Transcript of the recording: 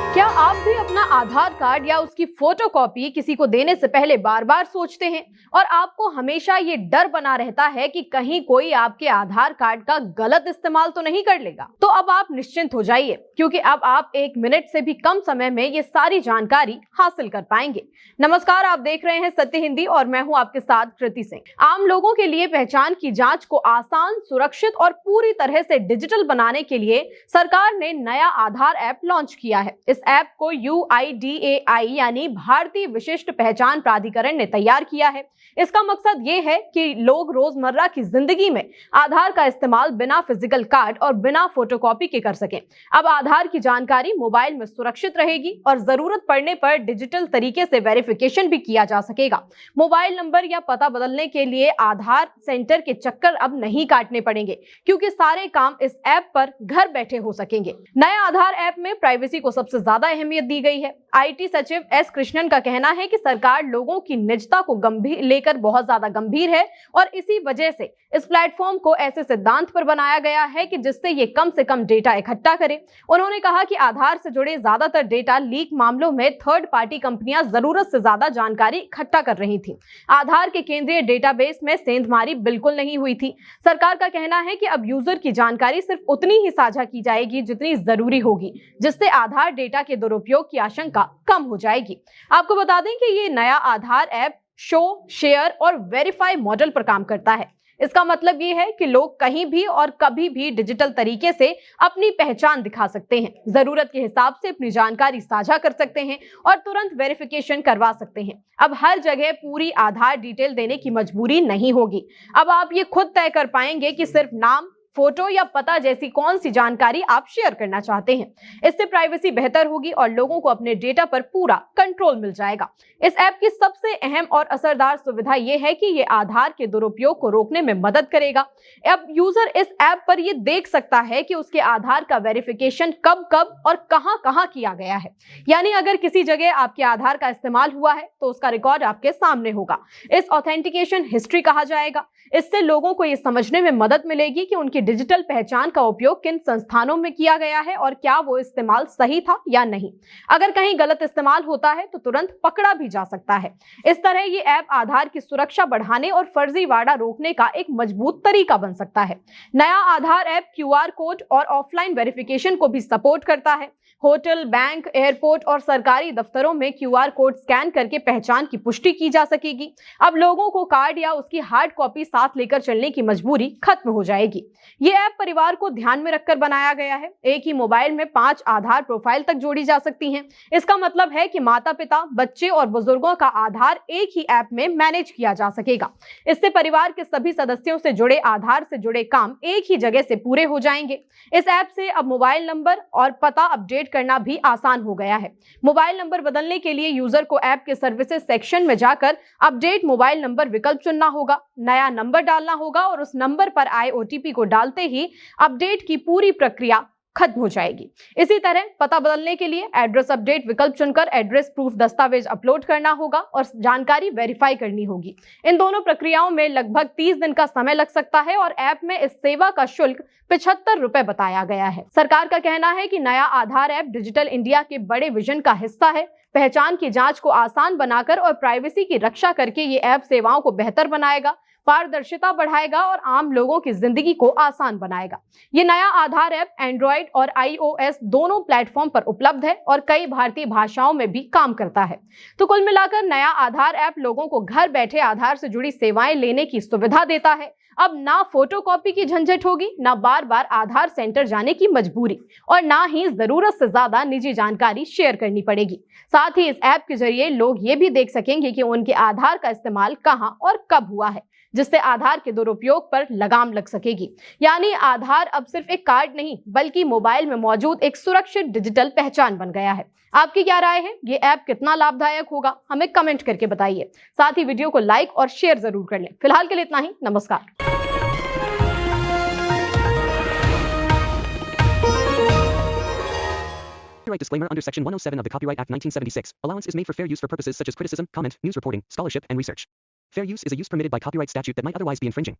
क्या आप भी अपना आधार कार्ड या उसकी फोटोकॉपी किसी को देने से पहले बार बार सोचते हैं और आपको हमेशा ये डर बना रहता है कि कहीं कोई आपके आधार कार्ड का गलत इस्तेमाल तो नहीं कर लेगा? तो अब आप निश्चिंत हो जाइए, क्योंकि अब आप 1 मिनट से भी कम समय में ये सारी जानकारी हासिल कर पाएंगे। नमस्कार, आप देख रहे हैं सत्य हिंदी और मैं हूं आपके साथ कृति सिंह। आम लोगों के लिए पहचान की जांच को आसान, सुरक्षित और पूरी तरह से डिजिटल बनाने के लिए सरकार ने नया आधार ऐप लॉन्च किया है। इस ऐप को UIDAI यानी भारतीय विशिष्ट पहचान प्राधिकरण ने तैयार किया है। इसका मकसद ये है कि लोग रोजमर्रा की जिंदगी में आधार का इस्तेमाल बिना फिजिकल कार्ड और बिना फोटोकॉपी के कर सकें। अब आधार की जानकारी मोबाइल में सुरक्षित रहेगी और जरूरत पड़ने पर डिजिटल तरीके से वेरिफिकेशन भी किया जा सकेगा। मोबाइल नंबर या पता बदलने के लिए आधार सेंटर के चक्कर अब नहीं काटने पड़ेंगे, क्योंकि सारे काम इस ऐप पर घर बैठे हो सकेंगे। नए आधार ऐप में प्राइवेसी को सबसे ज्यादा अहमियत दी गई है। IT सचिव S कृष्णन का कहना है कि सरकार लोगों की निजता को लेकर बहुत ज्यादा गंभीर है और इसी वजह से इस प्लेटफॉर्म को ऐसे सिद्धांत पर बनाया गया है कि जिससे ये कम से कम डेटा इकट्ठा करे। उन्होंने कहा कि आधार से जुड़े ज्यादातर डेटा लीक मामलों में थर्ड पार्टी कंपनियां जरूरत से ज्यादा जानकारी इकट्ठा कर रही थी। आधार के केंद्रीय डेटाबेस में सेंधमारी बिल्कुल नहीं हुई थी। सरकार का कहना है कि अब यूजर की जानकारी सिर्फ उतनी ही साझा की जाएगी जितनी जरूरी होगी, जिससे आधार डेटा के दुरुपयोग की आशंका कम हो जाएगी। आपको बता दें कि ये नया आधार ऐप शो, शेयर और वेरीफाई मॉडल पर काम करता है। इसका मतलब ये है कि लोग कहीं भी और कभी भी डिजिटल तरीके से अपनी पहचान दिखा सकते हैं, जरूरत के हिसाब से अपनी जानकारी साझा कर सकते हैं और तुरंत वेरिफिकेशन करवा सकते हैं। अब हर जगह पूरी आधार डिटेल देने की मजबूरी नहीं होगी। अब आप ये खुद तय कर पाएंगे कि सिर्फ नाम, फोटो या पता जैसी कौन सी जानकारी आप शेयर करना चाहते हैं। इससे प्राइवेसी बेहतर होगी और लोगों को अपने डेटा पर पूरा कंट्रोल मिल जाएगा। इस ऐप की सबसे अहम और असरदार सुविधा यह है कि ये आधार के दुरुपयोग को रोकने में मदद करेगा। अब यूजर इस ऐप पर ये देख सकता है कि उसके आधार का वेरिफिकेशन कब कब और कहां किया गया है। यानी अगर किसी जगह आपके आधार का इस्तेमाल हुआ है तो उसका रिकॉर्ड आपके सामने होगा। इस ऑथेंटिकेशन हिस्ट्री कहा जाएगा। इससे लोगों को ये समझने में मदद मिलेगी कि उनकी डिजिटल पहचान का उपयोग किन संस्थानों में किया गया है और क्या वो इस्तेमाल सही था या नहीं। अगर कहीं गलत इस्तेमाल होता है तो तुरंत पकड़ा भी जा सकता है। इस तरह ये ऐप आधार की सुरक्षा बढ़ाने और फर्जीवाड़ा रोकने का एक मजबूत तरीका बन सकता है। नया आधार ऐप QR कोड और ऑफलाइन वेरिफिकेशन को भी सपोर्ट करता है। होटल, बैंक, एयरपोर्ट और सरकारी दफ्तरों में QR कोड स्कैन करके पहचान की पुष्टि की जा सकेगी। अब लोगों को कार्ड या उसकी हार्ड कॉपी साथ लेकर चलने की मजबूरी खत्म हो जाएगी। ये ऐप परिवार को ध्यान में रखकर बनाया गया है। एक ही मोबाइल में 5 आधार प्रोफाइल तक जोड़ी जा सकती हैं। इसका मतलब है कि माता-पिता, बच्चे और बुजुर्गों का आधार एक ही ऐप में मैनेज किया जा सकेगा। इससे परिवार के सभी सदस्यों से जुड़े आधार से जुड़े काम एक ही जगह से पूरे हो जाएंगे। इस ऐप से अब मोबाइल नंबर और पता अपडेट करना भी आसान हो गया है। मोबाइल नंबर बदलने के लिए यूजर को ऐप के सर्विसेज सेक्शन में जाकर अपडेट मोबाइल नंबर विकल्प चुनना होगा, नया नंबर डालना होगा और उस नंबर पर आए OTP को डालते ही अपडेट की पूरी प्रक्रिया खत्म हो जाएगी। इसी तरह पता बदलने के लिए एड्रेस अपडेट विकल्प चुनकर एड्रेस प्रूफ दस्तावेज अपलोड करना होगा और जानकारी वेरीफाई करनी होगी। इन दोनों प्रक्रियाओं में लगभग 30 दिन का समय लग सकता है और ऐप में इस सेवा का शुल्क 75 रुपए बताया गया है। सरकार का कहना है कि नया आधार ऐप डिजिटल इंडिया के बड़े विजन का हिस्सा है। पहचान की जांच को आसान बनाकर और प्राइवेसी की रक्षा करके ये ऐप सेवाओं को बेहतर बनाएगा, पारदर्शिता बढ़ाएगा और आम लोगों की जिंदगी को आसान बनाएगा। ये नया आधार ऐप एंड्रॉइड और iOS दोनों प्लेटफॉर्म पर उपलब्ध है और कई भारतीय भाषाओं में भी काम करता है। तो कुल मिलाकर नया आधार ऐप लोगों को घर बैठे आधार से जुड़ी सेवाएं लेने की सुविधा देता है। अब ना फोटोकॉपी की झंझट होगी, ना बार बार आधार सेंटर जाने की मजबूरी और ना ही जरूरत से ज्यादा निजी जानकारी शेयर करनी पड़ेगी। साथ ही इस ऐप के जरिए लोग ये भी देख सकेंगे कि उनके आधार का इस्तेमाल कहां और कब हुआ है, जिससे आधार के दुरुपयोग पर लगाम लग सकेगी। यानी आधार अब सिर्फ एक कार्ड नहीं, बल्कि मोबाइल में मौजूद एक सुरक्षित डिजिटल पहचान बन गया है। आपकी क्या राय है? ये ऐप कितना लाभदायक होगा? हमें कमेंट करके बताइए। साथ ही वीडियो को लाइक और शेयर जरूर कर लें। फिलहाल के लिए इतना ही। नमस्कार। Copyright disclaimer under Section 107 of the Copyright Act 1976. Allowance is made for fair use for purposes such as criticism, comment, news reporting, scholarship, and research. Fair use is a use permitted by copyright statute that might otherwise be infringing.